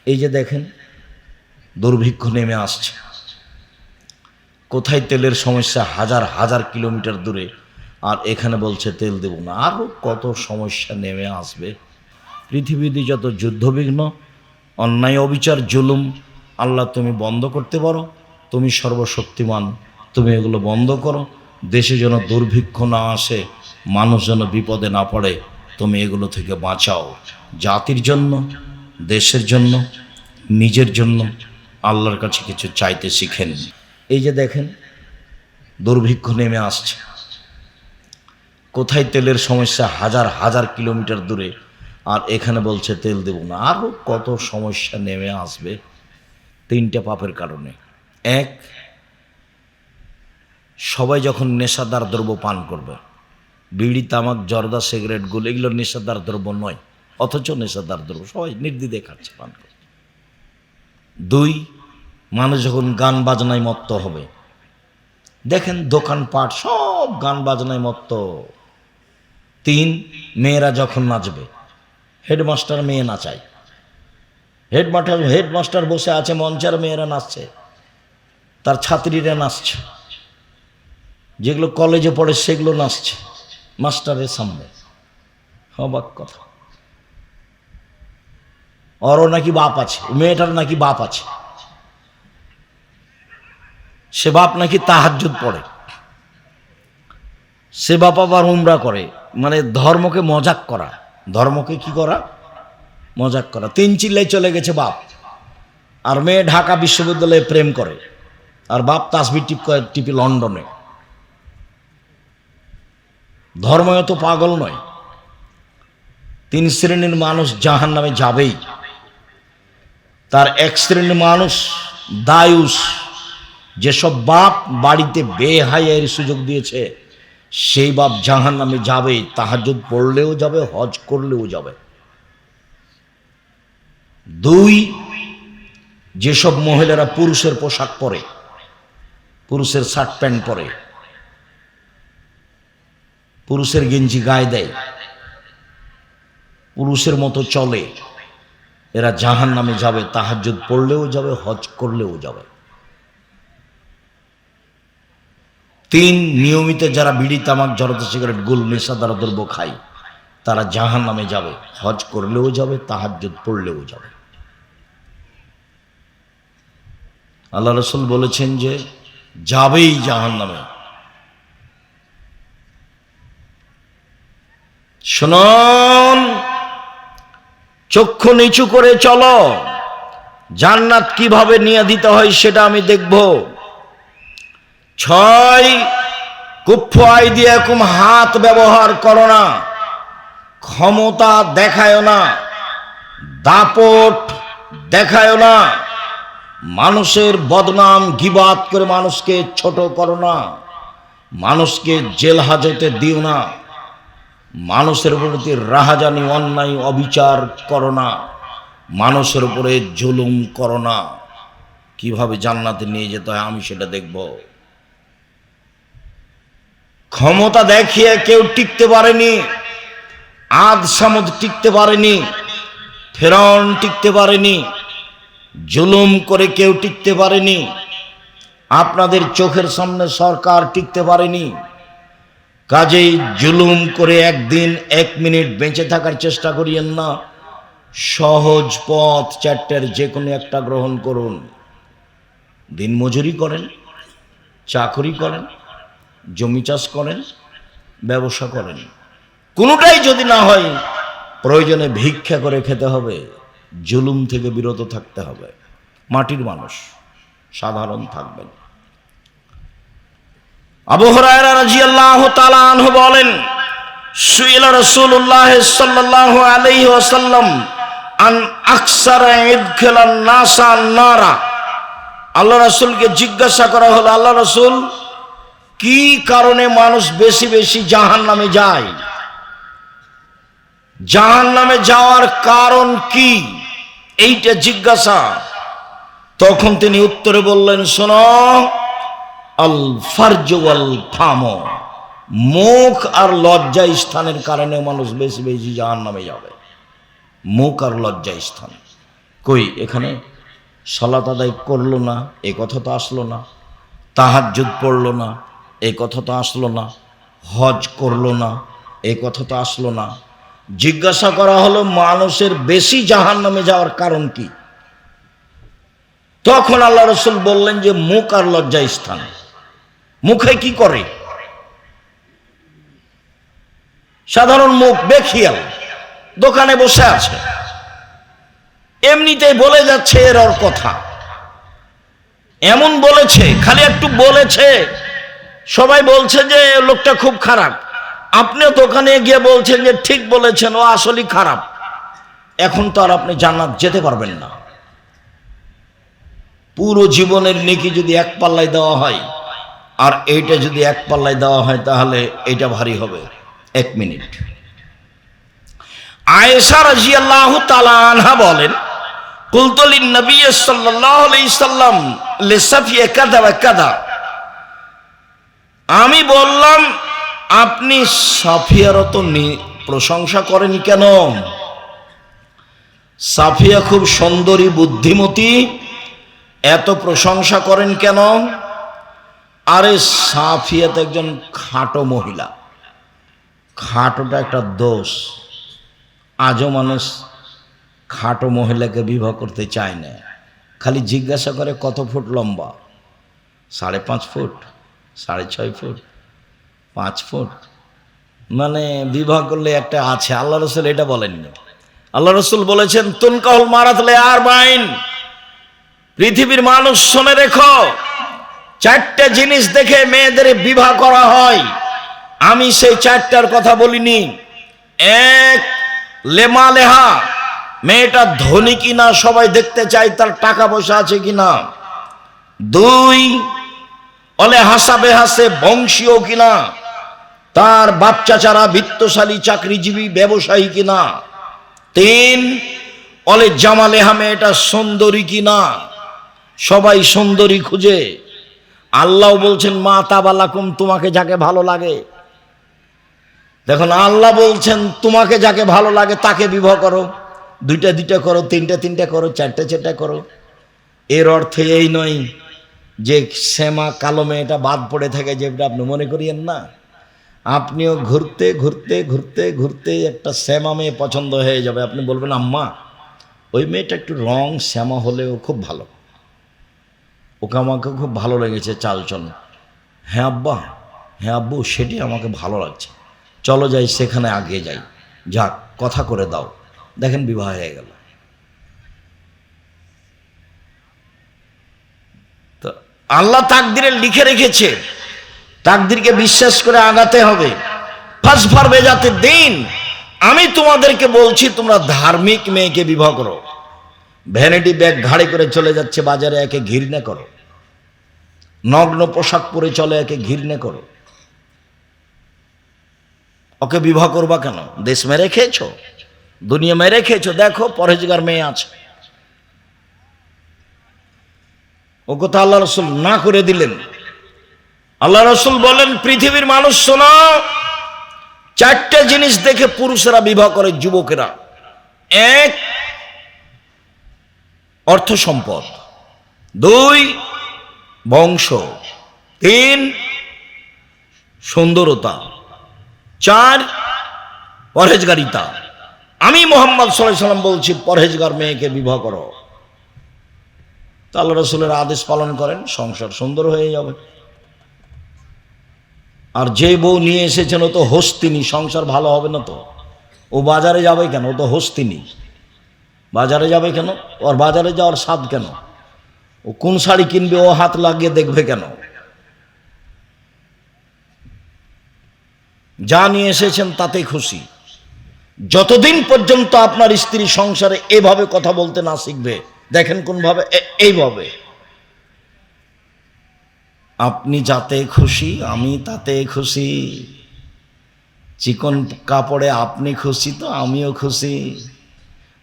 এই যে দেখেন দুর্ভিক্ষ নেমে আসছে, কোথায় তেলের সমস্যা হাজার হাজার কিলোমিটার দূরে, আর এখানে বলছে তেল দেব না। আরও কত সমস্যা নেমে আসবে। পৃথিবীতে যত যুদ্ধবিঘ্ন, অন্যায়, অবিচার, জুলুম, আল্লাহ তুমি বন্ধ করতে পারো, তুমি সর্বশক্তিমান, তুমি এগুলো বন্ধ করো। দেশে যেন দুর্ভিক্ষ না আসে, মানুষ যেন বিপদে না পড়ে, তুমি এগুলো থেকে বাঁচাও। জাতির জন্য, দেশের জন্য, নিজের জন্য আল্লাহর কাছে কিছু চাইতে শিখেন। এই যে দেখেন দুর্ভিক্ষ নেমে আসছে, কোথায় তেলের সমস্যা হাজার হাজার কিলোমিটার দূরে, আর এখানে বলছে তেল দেব না। আরও কত সমস্যা নেমে আসবে। তিনটা পাপের কারণে। এক, সবাই যখন নেশাদার দ্রব্য পান করবে, বিড়ি, তামাক, জর্দা, সিগারেট, গুল, এগুলো নেশাদার দ্রব্য নয়, অথচ নেশাদার দ্রব্য সবাই নির্দ্বিধায় খাচ্ছে, পান করছে। দুই, মানুষ যখন গান বাজনায় মত্ত হবে, দেখেন দোকানপাট সব গান বাজনায় মত্ত। তিন, মেয়েরা যখন নাচবে, হেডমাস্টার মেয়ে নাচায়, হেডমাস্টার বসে আছে মঞ্চের, মেয়েরা নাচছে, তার ছাত্রীরা নাচছে, যেগুলো কলেজে পড়ে সেগুলো নাচছে মাস্টারের সামনে। অবাক কথা। ওরও নাকি বাপ আছে, মেয়েটার নাকি বাপ আছে, সে বাপ নাকি তাহাজ্জুদ পড়ে, সে বাপ আবার উমরা করে। মানে ধর্মকে মজাক করা, ধর্মকে কি করা, মজাক করা। তিন চিল্লাই চলে গেছে বাপ, আর মেয়ে ঢাকা বিশ্ববিদ্যালয়ে প্রেম করে, আর বাপ তাসবিহ টিপি লন্ডনে। ধর্ম এত পাগল নয়। তিন শ্রেণীর মানুষ জাহান্নামে যাবেই। তার এক শ্রেণীর মানুষ দায়ুস, যেসব বাপ বাড়িতে বেহায়ার সুযোগ দিয়েছে, সেই বাপ জাহান্নামে যাবে, তাহাজ্জুদ পড়লেও যাবে, হজ করলেও যাবে। দুই, যেসব মহিলারা পুরুষের পোশাক পরে, পুরুষের শার্ট প্যান্ট পরে, পুরুষের গেঞ্জি গায়ে দেয়, পুরুষের মতো চলে, এরা জাহান্নামে যাবে, তাহাজ্জুদ পড়লেও যাবে, হজ করলেও যাবে। তিন, নিয়মিত যারা বিড়ি, তামাক, জর্দা, সিগারেট, গুল, নেশাদার দ্রব্য খায়, তারা জাহান্নামে যাবে, হজ করলেও যাবে, তাহাজ্জুদ পড়লেও যাবে। আল্লাহ রাসূল বলেছেন যে যাবেই জাহান্নামে। শুনুন, চক্ষু নিচু করে চলো, জান্নাত কিভাবে নিয়ে দিতে হয় সেটা আমি দেখব। 6, কুফ্ফু আইদিয়াকুম, হাত ব্যবহার করো না, ক্ষমতা দেখায় না, দাপট দেখায় না, মানুষের বদনাম গীবাত করে মানুষকে ছোট করো না, মানুষকে জেল হাজতে দিও না, মানুষের প্রতি রাহাজানি, অন্যায়, অবিচার করো না, মানুষের উপরে জুলুম করো না। কিভাবে জান্নাতে নিয়ে যেতে হয় আমি সেটা দেখব। ক্ষমতা দেখিয়ে কেউ টিকতে পারেনি, আদ সামুদ টিকতে পারেনি, ফেরাউন টিকতে পারেনি, জুলুম করে কেউ টিকতে পারেনি, আপনাদের চোখের সামনে সরকার টিকতে পারেনি। কাজেই জুলুম করে একদিন 1 মিনিট বেঁচে থাকার চেষ্টা করিয়েন না। সহজ পথ 4টার যে কোনো একটা গ্রহণ করুন। দিনমজুরি করেন, চাকরি করেন, জমি চাষ করেন, ব্যবসা করেন, কোনোটাই যদি না হয় প্রয়োজনে ভিক্ষা করে খেতে হবে। জুলুম থেকে বিরত থাকতে হবে। মাটির মানুষ, সাধারণ থাকবেন। আবু হুরায়রা রাদিয়াল্লাহু তাআলা আনহু বলেন, সুইলা রাসূলুল্লাহ সাল্লাল্লাহু আলাইহি ওয়াসাল্লাম আন আকসারা ইদখিলান নাসা নারা। আল্লাহ রাসূলকে জিজ্ঞাসা করা হলো, আল্লাহ রাসূল, কি কারণে মানুষ বেশি বেশি জাহান্নামে যায়? জাহান্নামে যাওয়ার কারণ কি, এইটা জিজ্ঞাসা। তখন তিনি উত্তরে বললেন, শোনো, আল ফারজ ওয়াল ফাম, মুখ আর লজ্জা স্থানের কারণে মানুষ বেশি বেশি জাহান্নামে যাবে। মুখ আর লজ্জা স্থান। কই এখানে সালাত আদায় করলো না, এ কথা তো আসলো না। তাহাজ্জুদ পড়লো না, এ কথা তো আসলো না। হজ করলো না, এ কথা তো আসলো না। জিজ্ঞাসা করা হলো মানুষের বেশি জাহান্নামে যাওয়ার কারণ কি? তখন আল্লাহ রাসূল বললেন যে মুখ আর লজ্জা স্থান। মুখে কি করে? সাধারণ মুখ, বেখিয়াল, দোকানে বসে আছে, এমনিতেই বলে যাচ্ছে এর ওর কথা। এমন বলেছে, খালি একটু বলেছে, সবাই বলছে যে লোকটা খুব খারাপ। আপনিও দোকানে গিয়ে বলছেন যে ঠিক বলেছেন, ও আসলেই খারাপ। এখন তো আর আপনি জান্নাত যেতে পারবেন না। পুরো জীবনের নেকি যদি এক পাল্লায় দেওয়া হয় আর এইটা যদি এক পাল্লায় দেওয়া হয় তাহলে এইটা ভারী হবে। 1 মিনিট। আয়েশা রাদিয়াল্লাহু তাআলা আনহা বলেন, কুলতু লিন নবী সাল্লাল্লাহু আলাইহি সাল্লাম লিসাফিয়া কাযা ওয়া কাযা। আমি বললাম, আপনি সাফিয়ার তো প্রশংসা করেন কেন? সাফিয়া খুব সুন্দরী, বুদ্ধিমতী, এত প্রশংসা করেন কেন? আরে সাফিয়া তো একজন খাটো মহিলা। খাটোটা একটা দোষ। আজও মানুষ খাটো মহিলাকে বিবাহ করতে চায় না। খালি জিজ্ঞাসা করে কত ফুট লম্বা, 5.5 ফুট, 6.5 ফুট, 5 ফুট। মানে বিবাহ করলে একটা আছে। আল্লাহ রাসূল এটা বলেননি। আল্লাহ রাসূল বলেছেন তুনকাহুল মারাত লিআরবাইন। পৃথিবীর মানুষ শুনে রেখো, 4টে জিনিস দেখে মেয়েদের বিবাহ করা হয়। আমি সেই 4টার কথা বলিনি। 1, লেমালেহা, মেয়েটা ধনী কিনা সবাই দেখতে চায়, তার টাকা পয়সা আছে কিনা। 2, অলে হাসাবে হাসে, বংশীয় কিনা, তার বাপ চাচারা বিত্তশালী, চাকরিজীবী, ব্যবসায়ী কিনা। 3, অলে জামালেহা, মেয়েটা সুন্দরী কিনা। সবাই সুন্দরী খুঁজে। আল্লাহ বলছেন মা তাবালাকুম, তোমাকে যাকে ভালো লাগে। দেখুন, আল্লাহ বলছেন তোমাকে যাকে ভালো লাগে তাকে বিবাহ করো। 2টা করো, 3টা করো, 4টা করো। এর অর্থ এই নয় যে শ্যামা কালো মেয়েটা বাদ পড়ে থাকে, যেটা আপনি মনে করিয়েন না। আপনিও ঘুরতে ঘুরতে ঘুরতে ঘুরতে একটা শ্যামা মেয়ে পছন্দ হয়ে যাবে। আপনি বলবেন আম্মা ওই মেয়েটা একটু রং শ্যামা হলেও খুব ভালো, ওকে আমাকে খুব ভালো লেগেছে চালচল। হ্যাঁ আব্বা, হ্যাঁ আব্বু, সেটি আমাকে ভালো লাগছে, চলো যাই সেখানে আগে যাই। যাক, কথা করে দাও। দেখেন বিবাহ হয়ে গেল। তো আল্লাহ তাকদিরে লিখে রেখেছে, তাকদিরকে বিশ্বাস করে আগাতে হবে। ফাসফার বেজাতে দিন। আমি তোমাদেরকে বলছি তোমরা ধার্মিক মেয়েকে বিবাহ করো। ভ্যানিটি ব্যাগ ঘাড়ে করে চলে যাচ্ছে বাজারে, একে ঘৃণা করো। নগ্ন পোশাক পরে চলে, একে ঘৃণা করো। ওকে বিবাহ করবা কেন? দেশ মেরে খেয়েছো, দুনিয়া মেরে খেয়েছো। দেখো পরহেজগার মেয়ে আছে, ও কথা আল্লাহ রাসূল না করে দিলেন। আল্লাহ রাসূল বলেন পৃথিবীর মানুষ শোনো, 4টে জিনিস দেখে পুরুষেরা বিবাহ করে, যুবকেরা। 1, অর্থ সম্পদ। 2, বংশ। 3, সুন্দরতা। 4, পরহেজগারিতা। আমি মুহাম্মদ সাল্লাল্লাহু আলাইহি সাল্লাম বলছি পরহেজগার মেয়েকে বিবাহ করো। আল্লাহ রাসূলের আদেশ পালন করেন, সংসার সুন্দর হয়ে যাবে। আর যে বউ নিয়ে এসেছেন ও তো হস্তিনী, সংসার ভালো হবে না তো। ও বাজারে যাবে কেন? ও তো হস্তিনী, বাজারে যাবে কেন? ওর বাজারে যাওয়ার স্বাদ কেন? ও কোন শাড়ি কিনবে ও হাত লাগিয়ে দেখবে কেন? যা নিয়ে এসেছেন তাতেই খুশি। যতদিন পর্যন্ত আপনার স্ত্রী সংসারে এভাবে কথা বলতে না শিখবে, দেখেন কোন ভাবে, এইভাবে, আপনি যাতে খুশি আমি তাতে খুশি। চিকন কাপড়ে আপনি খুশি তো আমিও খুশি,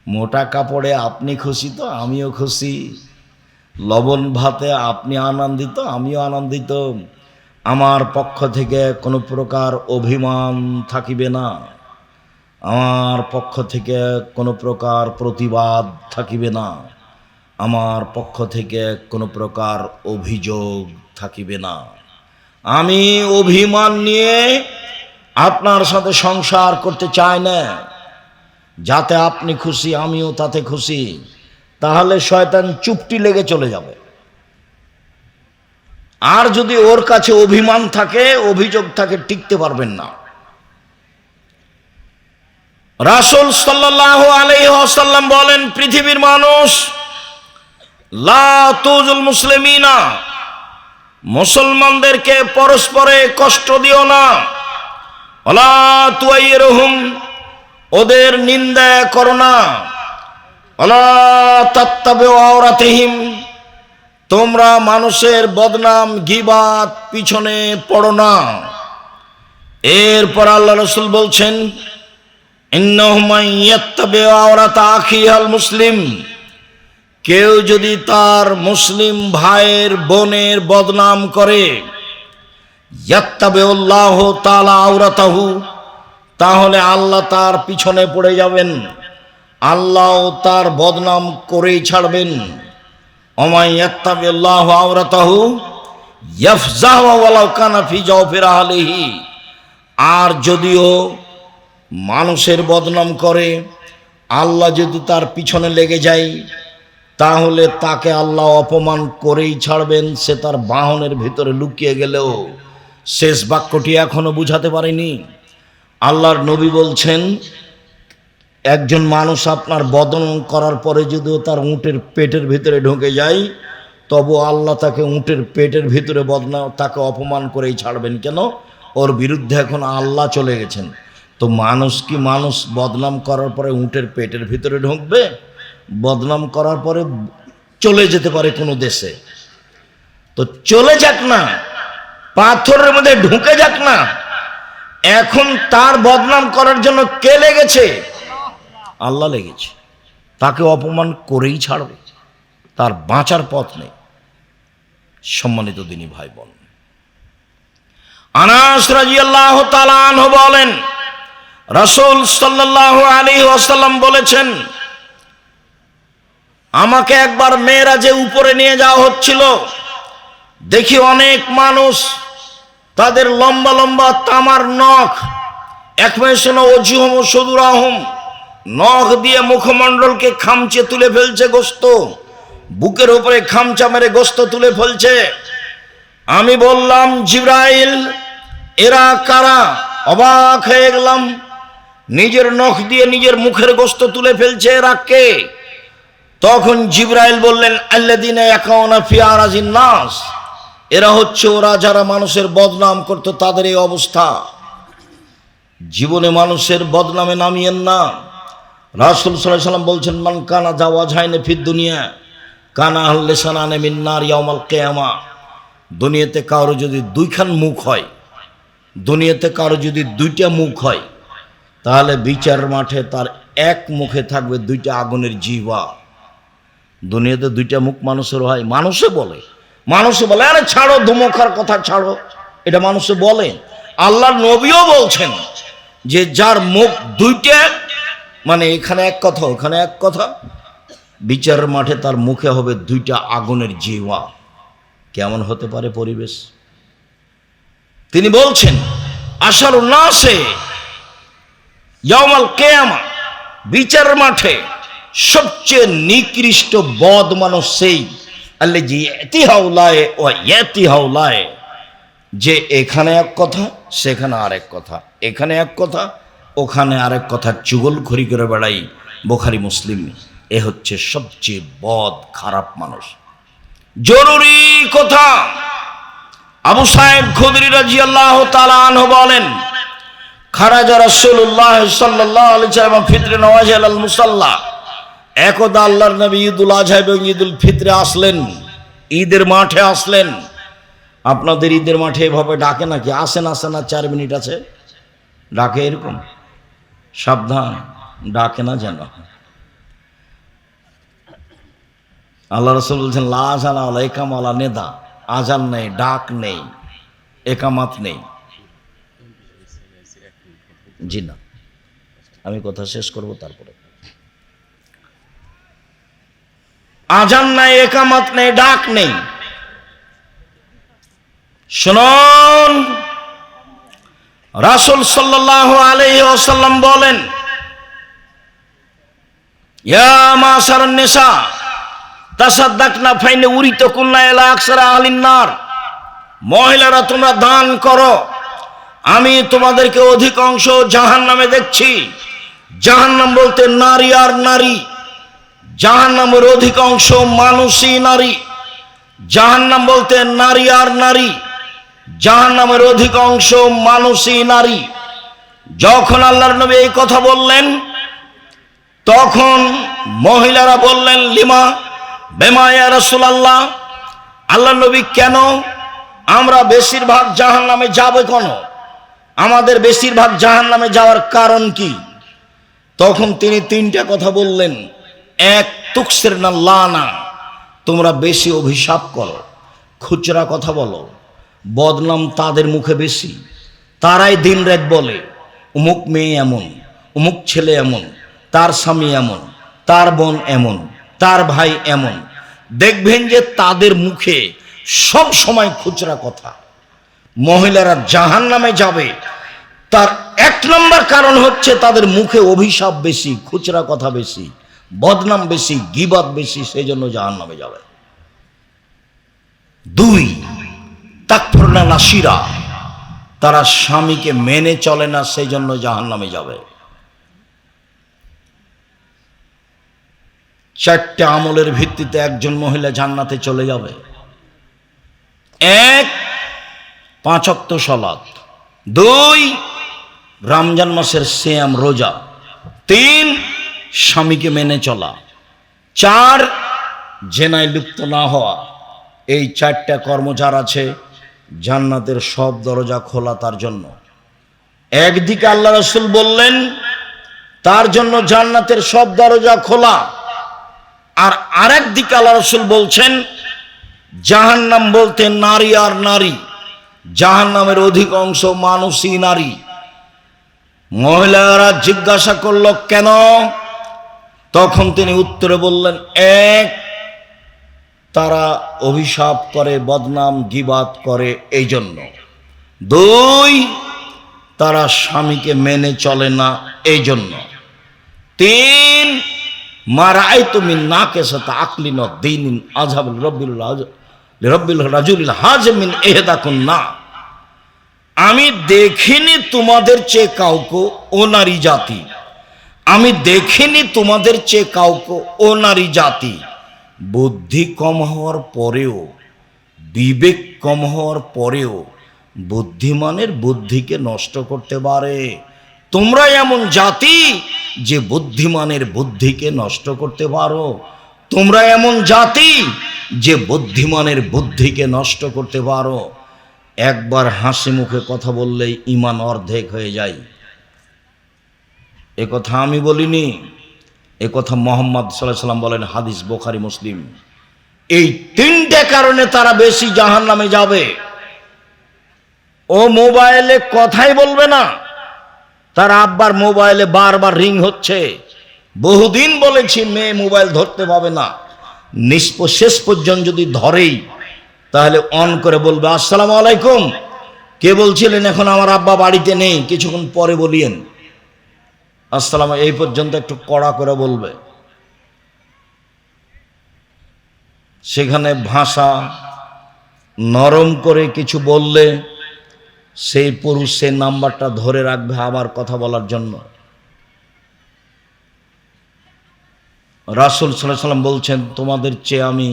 মোটা কাপড়ে আপনি খুশি তো আমিও খুশি, লবণ ভাতে আপনি আনন্দিত আমিও আনন্দিত। আমার পক্ষ থেকে কোনো প্রকার অভিমান থাকিবে না, আমার পক্ষ থেকে কোনো প্রকার প্রতিবাদ থাকিবে না। আমার পক্ষ থেকে কোনো প্রকার অভিযোগ থাকিবে না। আমি অভিমান নিয়ে আপনার সাথে সংসার করতে চাই না। যাতে আপনি খুশি আমিও তাতে খুশি, তাহলে শয়তান চুপটি লেগে চলে যাবে। আর যদি ওর কাছে অভিমান থাকে, অভিযোগ থাকে, টিকতে পারবেন না। রাসূল সাল্লাল্লাহু আলাইহি ওয়াসাল্লাম বলেন, পৃথিবীর মানুষ লা তুজুল মুসলিমিনা, মুসলমানদেরকে পরস্পরে কষ্ট দিও না। ওয়ালা তুয়াইরুহুম, ওদের নিন্দা করো না। ওয়ালা তাত্তাবিউ আওরাতিহিম, তোমরা মানুষের বদনাম গীবাত পিছনে পড়ো না। এরপর আল্লাহ রাসূল বলছেন, ইন্নাহু মান ইয়াত্তাবিউ আওরাতা আখিহাল মুসলিম, কেউ যদি তার মুসলিম ভাইয়ের বোনের বদনাম করে, ইয়াত্তাবিউল্লাহু তাআলা আওরাতাহু, তাহলে আল্লাহ তার পিছনে পড়ে যাবেন, আল্লাহ তার বদনাম করেই ছাড়বেন। ওমাই ইয়াত্তাবিউল্লাহু আওরাতাহু ইয়াফজাহু ওয়ালাউ কানা ফি জাওফির আহলিহি, আর যদিও মানুষের বদনাম করে, আল্লাহ যদি তার পিছনে লেগে যায়, তাহলে তাকে আল্লাহ অপমান করেই ছাড়বেন, সে তার বাহনের ভিতরে লুকিয়ে গেলেও। শেষ বাক্যটি এখনো বুঝাতে পারেনি। আল্লাহর নবী বলছেন, একজন মানুষ আপনার বদনাম করার পরে যদিও তার উটের পেটের ভিতরে ঢুকে যায়, তবু আল্লাহ তাকে উটের পেটের ভিতরে বদনাম, তাকে অপমান করেই ছাড়বেন। কেন? ওর বিরুদ্ধে এখন আল্লাহ চলে গেছেন। তো মানুষ কি মানুষ বদনাম করার পরে উটের পেটের ভিতরে ঢুকবে? বদনাম করার পরে চলে যেতে পারে কোনো দেশে, তো চলে যাক না, পাথরের মধ্যে ঢুকে যাক না। এখন তার বদনাম করার জন্য কে লেগেছে? আল্লাহ লেগেছে। তাকে অপমান করেই ছাড়বে, তার বাঁচার পথ নেই। সম্মানিত দিনী ভাই বোন, আনাস রাদিয়াল্লাহু তাআলা আনহু বলেন, রাসূল সাল্লাল্লাহু আলাইহি ওয়াসাল্লাম বলেছেন, আমাকে একবার মেরাজে উপরে নিয়ে যাওয়া হচ্ছিল। দেখি অনেক মানুষ, তাদের লম্বা লম্বা তামার নখ, একমেশনা ওজুহম সদুরাহম, নখ দিয়ে মুখমণ্ডলকে খামচে তুলে ফেলছে গোস্ত, বুকের উপরে খামচা মেরে গোস্ত তুলে ফেলছে। আমি বললাম, জিবরাইল, এরা কারা? অবাক হয়ে গেলাম। নিজের নখ দিয়ে নিজের মুখের গোস্ত তুলে ফেলছে, এরা কে? তখন জিবরাইল বললেন, আল্লাযীনা ইয়াকাউনা ফি আরাজিন নাস, এরা হচ্ছে ওরা যারা মানুষের বদনাম করত, তাদের এই অবস্থা। জীবনে মানুষের বদনামে নামিয়েন না। রাসূল সাল্লাল্লাহু আলাইহি ওয়াসাল্লাম বলছেন, মান কানা জাওয়াজাইনে ফিদ দুনিয়া কানা আহলিসানানে মিন নার ইয়াউমাল কিয়ামা, দুনিয়াতে কারো যদি দুইখান মুখ হয়, দুনিয়াতে কারো যদি দুইটা মুখ হয়, তাহলে বিচার মাঠে তার এক মুখে থাকবে দুইটা আগুনের জিহ্বা। দুনিয়াতে দুইটা মুখ মানুষের হয়, মানুষে বলে, আরে ছাড়ো, ধুমখার কথা ছাড়ো, এটা মানুষে বলে। আল্লাহর নবীও বলছেন যে যার মুখ দুইটা, মানে এখানে এক কথা ওখানে এক কথা, বিচারের মাঠে তার মুখে হবে দুইটা আগুনের জিহ্বা। কেমন হতে পারে পরিবেশ? তিনি বলছেন, আশারুন নাসে ইয়াউমাল কিয়ামা, বিচারের মাঠে সবচেয়ে নিকৃষ্ট বদ মানুষ সেই আল্লাযী ইয়াতিহাউলায়ে ওয়া ইয়াতিহাউলায়ে, যে এখানে এক কথা সেখানে আরেক কথা, এখানে এক কথা ওখানে আরেক কথা, চুগলখড়ি করে বেড়াই। বুখারী মুসলিম। এ হচ্ছে সবচেয়ে বদ খারাপ মানুষ। জরুরি কথা, আবু সাঈদ খুদরি রাদিয়াল্লাহু তাআলা আনহু বলেন, খারাজা রাসূলুল্লাহ সাল্লাল্লাহু আলাইহি ওয়াসাল্লাম ফিতরে নওয়াজিল আল মুসাল্লা, একদা আল্লাহর নবী ঈদুল আজহা এবং ঈদুল ফিতরে আসলেন, ঈদের মাঠে আসলেন। আপনাদের ঈদের মাঠে এভাবে ডাকে নাকি? আসেন আসেন, আর 4 মিনিট আছে, ডাকে এরকম? সাবধান, ডাকে না যেন। আল্লাহ রাসূল বলছেন, লা আযান ওয়ালা ইকাম ওয়ালা নিদা, আজান নেই, ডাক নেই, একামাত নেই। জি না, আমি কথা শেষ করব তারপরে। আজান নাই, একামত নেই, ডাক নেই। শুনুন, রাসূল সাল্লাল্লাহু আলাইহি ওয়াসাল্লাম বলেন, ইয়া মাশারান নিসা তাসাদ্দাকনা ফাইনে উরিতাকুন্না ইলা আকসারা আহলিন নার। মহিলারা তোমরা দান করো, আমি তোমাদেরকে অধিকাংশ জাহান্নামে দেখছি। জাহান্নাম বলতে নারী আর নারী, জাহান্নামের অধিকাংশ মানুষই নারী। জাহান্নাম বলতে নারী আর নারী, জাহান্নামের অধিকাংশ মানুষই নারী। যখন আল্লাহর নবী এই কথা বললেন, তখন মহিলারা বললেন, লিমা বেমা ইয়া রাসূলুল্লাহ, আল্লাহর নবী কেন? আমরা বেশিরভাগ জাহান্নামে যাব কেন? আমাদের বেশিরভাগ জাহান্নামে যাওয়ার কারণ কি? তখন তিনি তিনটা কথা বললেন। এক, তুকসিরনা লানা, তোমরা বেশি অভিশাপ করো, খুচরা কথা বলো, বদনাম তাদের মুখে বেশি। তারাই দিন রাত বলে অমুক মেয়ে এমন, অমুক ছেলে এমন, তার স্বামী এমন, তার বোন এমন, তার ভাই এমন। দেখবেন যে তাদের মুখে সব সময় খুচরা কথা। মহিলারা জাহান্নামে যাবে তার এক নম্বর কারণ হচ্ছে তাদের মুখে অভিশাপ বেশি, খুচরা কথা বেশি, বদনাম বেশি, গীবত বেশি, সেই জন্য জাহান্নামে যাবে। দুই, তাকফুরনা নাসিরা, তারা স্বামীকে মেনে চলে না, সেই জন্য জাহান্নামে যাবে। চারটে আমলের ভিত্তিতে একজন মহিলা জান্নাতে চলে যাবে। এক, 5 ওয়াক্ত সালাত। 2, রমজান মাসের সিয়াম রোজা। 3, স্বামীকে মেনে চলা। 4, জেনায় লিপ্ত না হওয়া। এই 4টা কর্ম যার আছে, জান্নাতের সব দরজা খোলা তার জন্য। একদিকে আল্লাহ রাসূল বললেন তার জন্য জান্নাতের সব দরজা খোলা, আর আরেক দিকে আল্লাহ রাসূল বলছেন জাহান্নাম বলতে নারী আর নারী, জাহান্নামের অধিকাংশ মানুষই নারী। মহিলারা জিজ্ঞাসা করল কেন? তখন তিনি উত্তরে বললেন, এক, তারা অভিশাপ করে, বদনাম গীবাত করে, এই জন্য। 2, তারা স্বামীকে মেনে চলে না, এই জন্য। 3, মারাইতু মিন নাকিসাত আকলিন ওয়া দীনিন আযহাব লিরাব্বিল রাজুলিল হাজমিন ইহদাকুন্না। আমি দেখিনি তোমাদের চেয়ে কাউকে ও নারী জাতি, আমি দেখিনি তোমাদের চেয়ে কাউকে ও নারী জাতি বুদ্ধি কম হওয়ার পরেও, বিবেক কম হওয়ার পরেও বুদ্ধিমানের বুদ্ধিকে নষ্ট করতে পারে। তোমরা এমন জাতি যে বুদ্ধিমানের বুদ্ধিকে নষ্ট করতে পারো। তোমরা এমন জাতি যে বুদ্ধিমানের বুদ্ধিকে নষ্ট করতে পারো। একবার হাসি মুখে কথা বললেই ঈমান অর্ধেক হয়ে যায়। এ কথা আমি বলিনি, এ কথা মুহাম্মদ সাল্লাল্লাহু আলাইহি ওয়াসাল্লাম বলেন, হাদিস বুখারী মুসলিম। এই 3টে কারণে তারা বেশি জাহান্নামে যাবে। ও মোবাইলে কথাই বলবে না, তার আব্বার মোবাইলে বারবার রিং হচ্ছে। বহুদিন বলেছি মেয়ে মোবাইল ধরতে পাবে না, শেষ পর্যন্ত যদি ধরেই তাহলে অন করে বলবে আসসালামু আলাইকুম, কে বলছিলেন? এখন আমার আব্বা বাড়িতে নেই, কিছুক্ষণ পরে বলিয়েন আসসালাম, এই পর্যন্ত একটু কড়া করে বলবে। সেখানে ভাষা নরম করে কিছু বললে সেই পুরুষ সেই নাম্বারটা ধরে রাখবে আবার কথা বলার জন্য। রাসূল সাল্লাল্লাহু আলাইহি ওয়াসাল্লাম বলছেন, তোমাদের চেয়ে আমি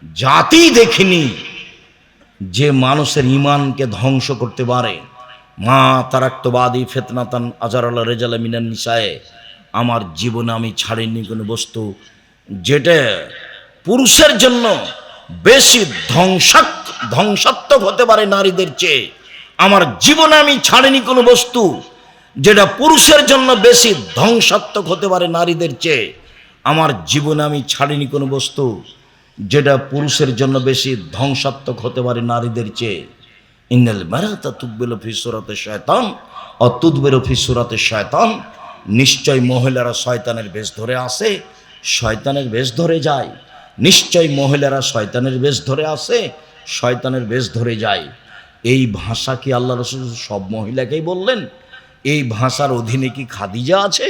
জাতি দেখিনি যে মানুষের ঈমানকে ধ্বংস করতে পারে। মা তারাক্তবাদী ফিতনাতান আজারাল রিজাল মিনান নিসায়ে, আমার জীবনে আমি ছাড়িনি কোনো বস্তু যেটা পুরুষের জন্য বেশি ধ্বংসাত্মক হতে পারে নারীদের চেয়ে। আমার জীবনে আমি ছাড়িনি কোনো বস্তু যেটা পুরুষের জন্য বেশি ধ্বংসাত্মক হতে পারে নারীদের চেয়ে। আমার জীবনে আমি ছাড়িনি কোনো বস্তু যেটা পুরুষের জন্য বেশি ধ্বংসাত্মক হতে পারে নারীদের চেয়ে। ইন্নাল মারাতা তুকবিলু ফি সূরাতি শায়তান ও তুদবিরু ফি সূরাতি শায়তান, নিশ্চয় মহিলারা শয়তানের বেশ ধরে আসে, শয়তানের বেশ ধরে যায়। নিশ্চয় মহিলারা শয়তানের বেশ ধরে আসে, শয়তানের বেশ ধরে যায়। এই ভাষা কি আল্লাহ রাসূল সব মহিলাকেই বললেন? এই ভাষার অধীনে কি খাদিজা আছে?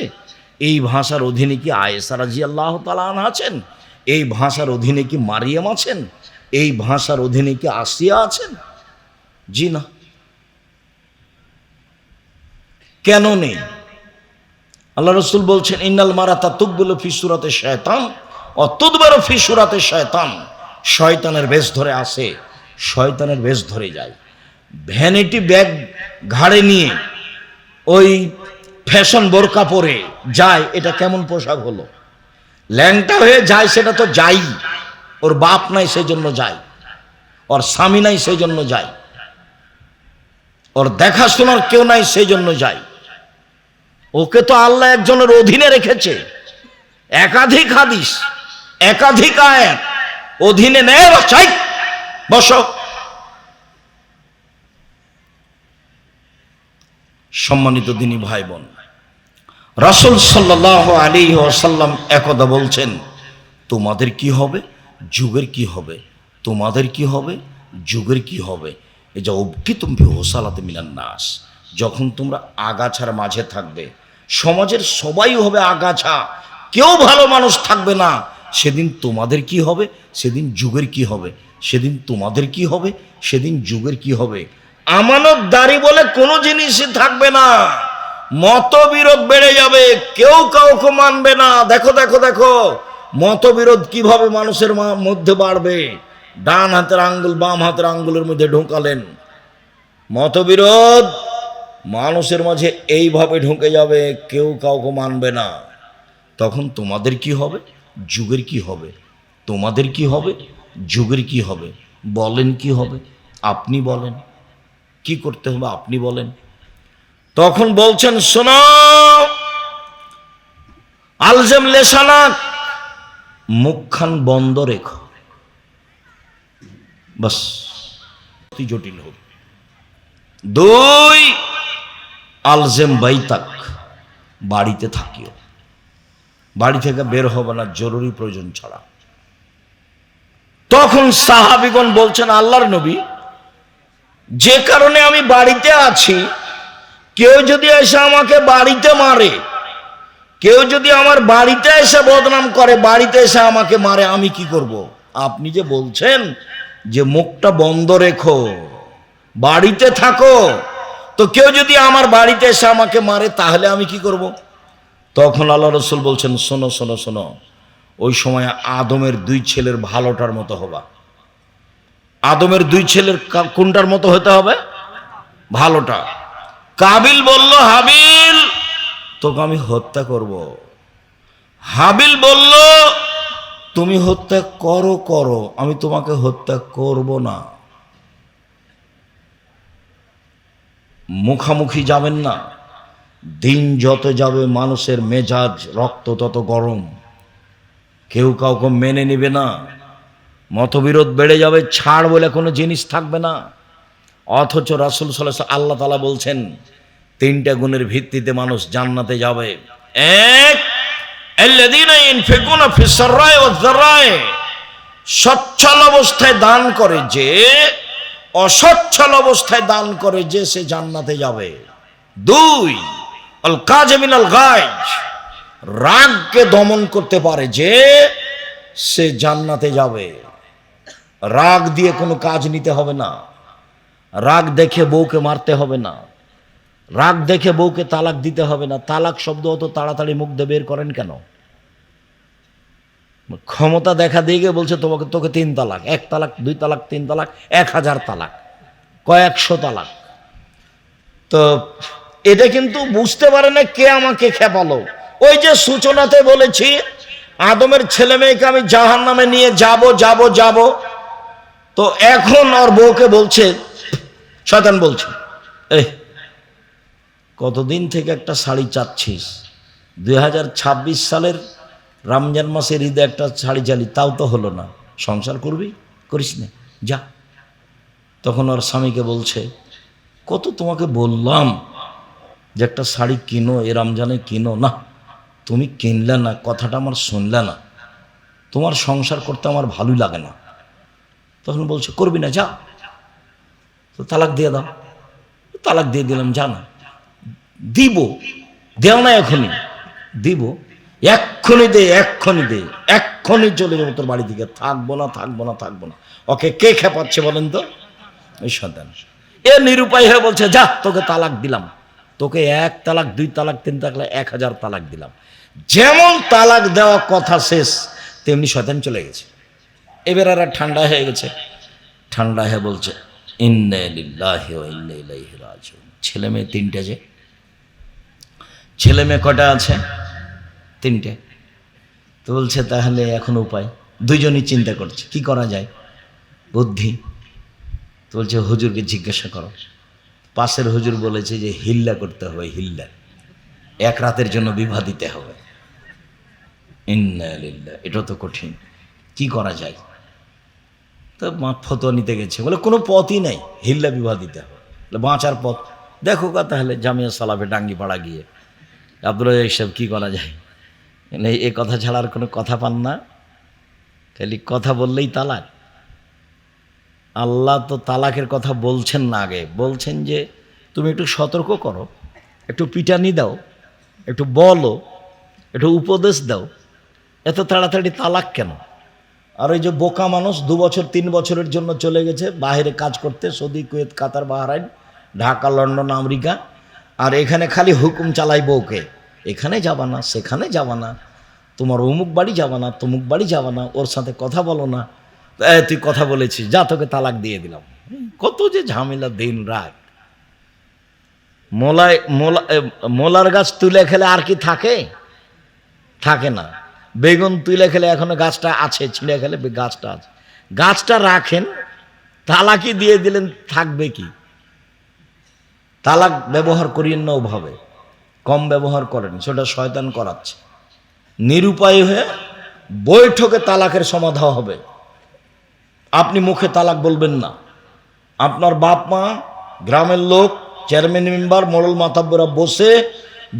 এই ভাষার অধীনে কি আয়েশা রাদিয়াল্লাহু তাআলা আনহা আছেন? এই ভাষার অধীনে কি মারিয়াম আছেন? এই ভাষার অধীনে কি আসিয়া আছেন? জি না। কেন নেই? আল্লাহ রাসূল বলছেন ইন্নাল মারাতা তুকবিলু ফি সূরাতি শায়তান ওয়া তুদবারু ফি সূরাতি শায়তান। শয়তানের বেশ ধরে আসে, শয়তানের বেশ ধরে যায়। ভ্যানিটি ব্যাগ ঘাড়ে নিয়ে ওই ফ্যাশন বোরকা পরে যায়, এটা কেমন পোশাক হলো? ল্যাংটা হয়ে যায়, সেটা তো যাই, ওর বাপ নাই সেই জন্য যায়, ওর স্বামী নাই সেই জন্য যায়, ওর দেখাশোনার কেউ নাই সেই জন্য যায়। ওকে তো আল্লাহ একজনের অধীনে রেখেছে। একাধিক হাদিস, একাধিক আয়াত অধীনে নেয়, চাই বসো। সম্মানিত দিনী ভাই বোন, রাসূল সাল্লাল্লাহু আলাইহি ওয়াসাল্লাম একদা বলছেন, তোমাদের কি হবে, যুগের কি হবে, তোমাদের কি হবে, যুগের কি হবে। এই যে অবকিতুম ফি হোসালাতে মিনান নাস, যখন তোমরা আগাছার মাঝে থাকবে, সমাজের সবাই হবে আগাছা, কেউ ভালো মানুষ থাকবে না, সেদিন তোমাদের কি হবে, সেদিন যুগের কি হবে, সেদিন তোমাদের কি হবে, সেদিন যুগের কি হবে। আমানতদারি বলে কোনো জিনিসই থাকবে না, মতবিরোধ বেড়ে যাবে, কেউ কাউকে মানবে না। দেখো দেখো দেখো মতবিরোধ কিভাবে মানুষের মধ্যে বাড়বে। ডান হাতের আঙ্গুল বাম হাতের আঙ্গুলের মধ্যে ঢোকালেন, মতবিরোধ মানুষের মাঝে এইভাবে ঢুকে যাবে, কেউ কাউকে মানবে না। তখন তোমাদের কি হবে, যুগের কি হবে, তোমাদের কি হবে, যুগের কি হবে। বলেন কি হবে, আপনি বলেন কি করতে হবে, আপনি বলেন। তখন বলছেন, শোনো, আলজেম লেসানাক, মুখখান বন্ধ রেখো, বাস, জটিল হোক। দুই, আলজেম বাইতাক, বাড়িতে থাকিও, বাড়ি থেকে বের হবে না জরুরি প্রয়োজন ছাড়া। তখন সাহাবীগণ বলছেন, আল্লাহর নবী, যে কারণে আমি বাড়িতে আছি, কেউ যদি এসে আমাকে বাড়িতে মারে, কেউ যদি আমার বাড়িতে এসে বদনাম করে, বাড়িতে এসে আমাকে মারে, আমি কি করব? আপনি যে বলছেন যে মুখটা বন্ধ রেখো, বাড়িতে থাকো, তো কেউ যদি আমার বাড়িতে এসে আমাকে মারে, তাহলে আমি কি করব? তখন আল্লাহ রাসূল বলছেন, শোনো শোনো শোনো, ওই সময় আদমের দুই ছেলের ভালোটার মতো হবা। আদমের দুই ছেলের কোনটার মতো হতে হবে? ভালোটা। কাবিল বলল, হাবিল তোকে আমি হত্যা করব। হাবিল বলল, তুমি হত্যা করো করো, আমি তোমাকে হত্যা করব না। মুখামুখি যাবেন না। দিন যত যাবে মানুষের মেজাজ রক্ত তত গরম, কেউ কাউকে মেনে নিবে না, মতবিরোধ বেড়ে যাবে, ছাড় বলে কোনো জিনিস থাকবে না। অথচ রাসূল সাল্লাল্লাহু আলাইহি ওয়াসাল্লাম, আল্লাহ তাআলা বলছেন, তিনটা গুণের ভিত্তিতে মানুষ জান্নাতে যাবে। এক, আল্লাযীনা ইনফিকুনা ফিস সাররাই ওয়াজ যাররাই, সচ্ছল অবস্থায় দান করে যে, অসচ্ছল অবস্থায় দান করে যে, সে জান্নাতে যাবে। দুই, আল কাযিমিনাল গায়জ, রাগকে দমন করতে পারে যে, সে জান্নাতে যাবে। রাগ দিয়ে কোনো কাজ নিতে হবে না, রাগ দেখে বউকে মারতে হবে না, রাগ দেখে বউকে তালাক দিতে হবে না। তালাক শব্দ অত তাড়াতাড়ি মুখ দিয়ে বের করেন কেন? ক্ষমতা দেখা দিয়ে বলছে তোকে 3 তালাক, 1 তালাক, 2 তালাক, 3 তালাক, 1000 তালাক, কয়েকশো তালাক। তো এটা কিন্তু বুঝতে পারে না কে আমাকে খেপালো। ওই যে সূচনাতে বলেছি, আদমের ছেলে মেয়েকে আমি জাহান্নামে নিয়ে যাব যাব যাব, তো এখন ওর বউকে বলছে, শয়তান বলছে, কতদিন থেকে একটা শাড়ি চাচ্ছিস, 2026 সালের রমজান মাসের ঈদে একটা শাড়ি চালি, তাও তো হলো না, সংসার করবি, করিস না, যা। তখন ওর স্বামীকে বলছে, কত তোমাকে বললাম যে একটা শাড়ি কিনো, এ রমজানে কিনো, না তুমি কিনলে না, কথাটা আমার শুনলে না, তোমার সংসার করতে আমার ভালোই লাগে না। তখন বলছে করবি না, যা, তো তালাক দিয়ে দাও। তালাক দিয়ে দিলাম, যা না, দিব, দেও না এখনই, দিব, এক্ষুনি দে, এক্ষুনি দে, এক্ষুনি চলে যাবো তোর বাড়ি থেকে, থাকবো না, থাকবো না, থাকবো না। ওকে কে খেপাচ্ছে বলেন তো? ওই সন্তান। এ নিরুপায় হয়ে বলছে যা, তোকে তালাক দিলাম, তোকে 1 তালাক 2 তালাক 3 তালাক 1000 তালাক দিলাম। যেমন তালাক দেওয়া কথা শেষ, তেমনি শয়তান চলে গেছে। এবার আর ঠান্ডা হয়ে গেছে, ঠান্ডা হয়ে বলছে ইন্না লিল্লাহি ওয়া ইন্না ইলাইহি রাজিউন। ছেলে মেয়ে 3টে, যে ছেলে মেয়ে কটা আছে? 3টে। তো বলছে তাহলে এখন উপায়, দুইজনই চিন্তা করছে কি করা যায়, বুদ্ধি। তো বলছে হুজুরকে জিজ্ঞাসা করো। পাশের হুজুর বলেছে যে হিল্লা করতে হবে, হিল্লা, 1 রাতের জন্য বিবাহ দিতে হবে। ইন্না লিল্লাহ, এটা তো কঠিন, কি করা যায়? তো মা ফতোয়া নিতে গেছে, বলে কোনো পথই নাই, হিল্লা বিবাহ দিতে হবে, বাঁচার পথ দেখো। তাহলে জামিয়া সালাফে ডাঙ্গিপাড়া গিয়ে আব্দুল সাহেব কি করা যায়? এ কথা ছাড়া আর কোনো কথা পান না, খালি কথা বললেই তালাক। আল্লাহ তো তালাকের কথা বলছেন না, আগে বলছেন যে তুমি একটু সতর্ক করো, একটু পিটানি দাও, একটু বলো, একটু উপদেশ দাও, এত তাড়াতাড়ি তালাক কেন? আর ওই যে বোকা মানুষ 2 বছর 3 বছরের জন্য চলে গেছে বাইরে কাজ করতে, সৌদি, কুয়েত, কাতার, বাহরাইন, ঢাকা, লন্ডন, আমেরিকা, আর এখানে খালি হুকুম চালাই বউকে, এখানে যাবা না, সেখানে যাবা না, তোমার অমুক বাড়ি যাবা না, তমুক বাড়ি যাবা না, ওর সাথে কথা বলো না, তুই কথা বলেছিস, যা তোকে তালাক দিয়ে দিলাম। কত যে ঝামেলা দিন রাত। মোলার গাছ তুলে খেলে আর কি থাকে? থাকে না। বেগুন তুলে খেলে এখনো গাছটা আছে, ছিঁড়ে খেলে গাছটা আছে, গাছটা রাখেন, তালাকই দিয়ে দিলেন, থাকবে কি? তালাক ব্যবহার করিয়েন না ওভাবে, কম ব্যবহার করেন, সেটা শয়তান করাচ্ছে। নিরুপায় হয়ে বৈঠকে তালাকের সমাধান হবে। আপনি মুখে তালাক বলবেন না, আপনার বাপ মা, গ্রামের লোক, চেয়ারম্যান মেম্বার, মোড়ল মাতাব্বরা বসে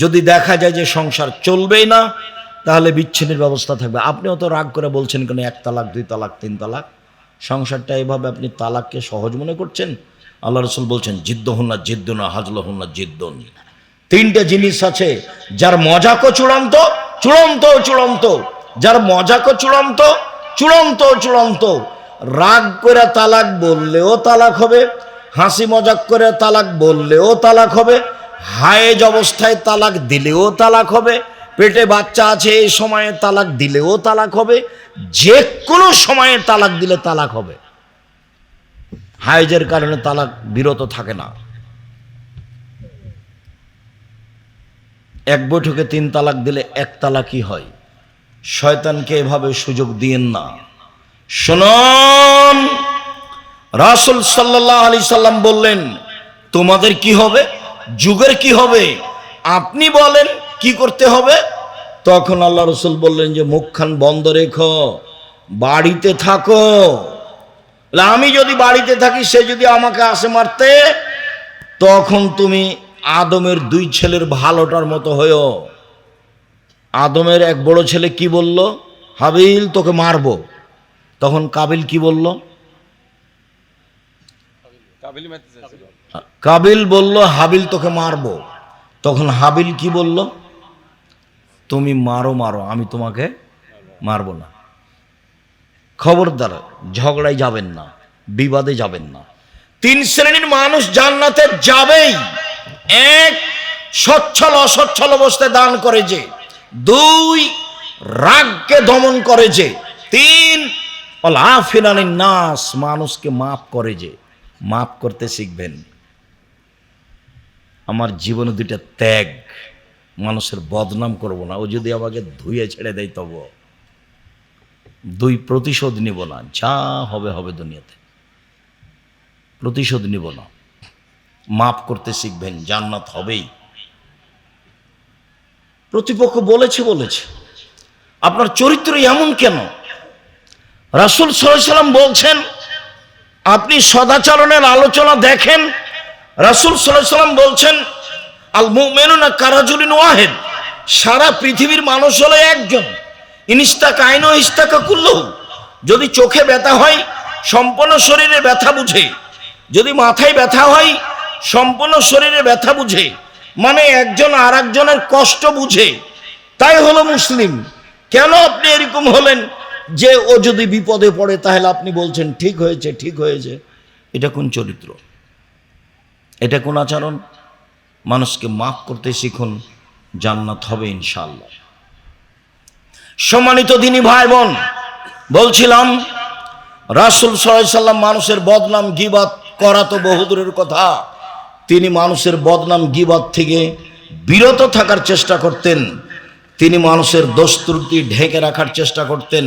যদি দেখা যায় যে সংসার চলবেই না, তাহলে বিচ্ছিন্নের ব্যবস্থা থাকবে। আপনিও তো রাগ করে বলছেন কেন 1 তালাক 2 তালাক 3 তালাক, সংসারটা এভাবে আপনি তালাককে সহজ মনে করছেন। আল্লাহ রসুল বলছেন জিদ্দহুন্না জিদ্দুনা হাজলহুন্না জিদ্দুন। 3টে জিনিস আছে যার মজাকও চূড়ান্ত, চূড়ান্ত চূড়ান্ত, যার মজাকও চূড়ান্ত, চূড়ান্ত চূড়ান্ত। রাগ করে তালাক বললেও তালাক হবে, হাসি মজাক করে তালাক বললেও তালাক হবে, হায়েজ অবস্থায় তালাক দিলেও তালাক হবে, পেটে বাচ্চা আছে এই সময়ে তালাক দিলেও তালাক হবে, যে কোনো সময়ে তালাক দিলে তালাক হবে। হায়েজের কারণে তালাক বিরত থাকে না। 1 বৈঠকে 3 তালাক দিলে 1 তালাকই হয়। শয়তানকে এভাবে সুযোগ দিয়েন না। শুনুন, রাসূল সাল্লাল্লাহু আলাইহি সাল্লাম বললেন তোমাদের কি হবে, যুগের কি হবে, আপনি বলেন কি করতে হবে। তখন আল্লাহ রসুল বললেন যে মুখখান বন্ধ রেখো, বাড়িতে থাকো। আমি যদি বাড়িতে থাকি, সে যদি আমাকে আসে মারতে, তখন তুমি আদমের 2 ছেলের ভালোটার মতো হয়েও। আদমের 1 বড় ছেলে কি বলল? হাবিল তোকে মারবো। তখন কাবিল কি বলল? কাবিল বলল হাবিল তোকে মারবো। তখন হাবিল কি বলল? তুমি মারো মারো, আমি তোমাকে মারবো না। খবরদার ঝগড়ায় যাবেন না, বিবাদে যাবেন না। 3 শ্রেণীর মানুষ জান্নাতে যাবেই। 1, সচ্ছল অসচ্ছল অবস্থায় দান করে যে। 2, রাগকে দমন করে যে। 3, আফিনানিন নাস, মানুষকে মাফ করে যে। মাফ করতে শিখবেন। আমার জীবনে 2টা ত্যাগ, মানুষের বদনাম করব না, ও যদি আমাকে ধুয়ে ছেড়ে দেয় তবু। 2, প্রতিশোধ নিব না, যা হবে হবে দুনিয়াতে, প্রতিশোধ নিব না। মাফ করতে শিখবেন, জান্নাত হবেই। প্রতিপক্ষ বলেছে আপনার চরিত্র এমন কেন? রাসূল সাল্লাল্লাহু আলাইহি সাল্লাম বলছেন আপনি সদাচরণের আলোচনা দেখেন। রাসূল সাল্লাল্লাহু আলাইহি সাল্লাম বলছেন আল মুমিনুনা কারাজুলিন ওয়াহিদ, সারা পৃথিবীর মানুষ হলো একজন, ইনিস্তাকা আইনো ইস্তাকা কুল্লু। যদি চোখে ব্যথা হয় সম্পূর্ণ শরীরে ব্যথা বুঝে, যদি মাথায় ব্যথা হয় সম্পূর্ণ শরীরে ব্যথা বুঝে, মানে একজন আর একজনের কষ্ট বুঝে, তাই হলো মুসলিম। কেন আপনি এরকম হলেন যে ও যদি বিপদে পড়ে তাহলে আপনি বলছেন ঠিক হয়েছে ঠিক হয়েছে? এটা কোন চরিত্র? এটা কোন আচরণ? মানুষকে মাফ করতে শিখুন, জান্নাত হবে ইনশাআল্লাহ। সম্মানিত দিনী ভাই বোন, বলছিলাম রাসূল সাল্লাল্লাহু আলাইহি সাল্লাম মানুষের বদনাম গীবাত করা তো বহুদূরের কথা, তিনি মানুষের বদনাম গীবাত থেকে বিরত থাকার চেষ্টা করতেন। তিনি মানুষের দোষ ত্রুটি ঢেকে রাখার চেষ্টা করতেন।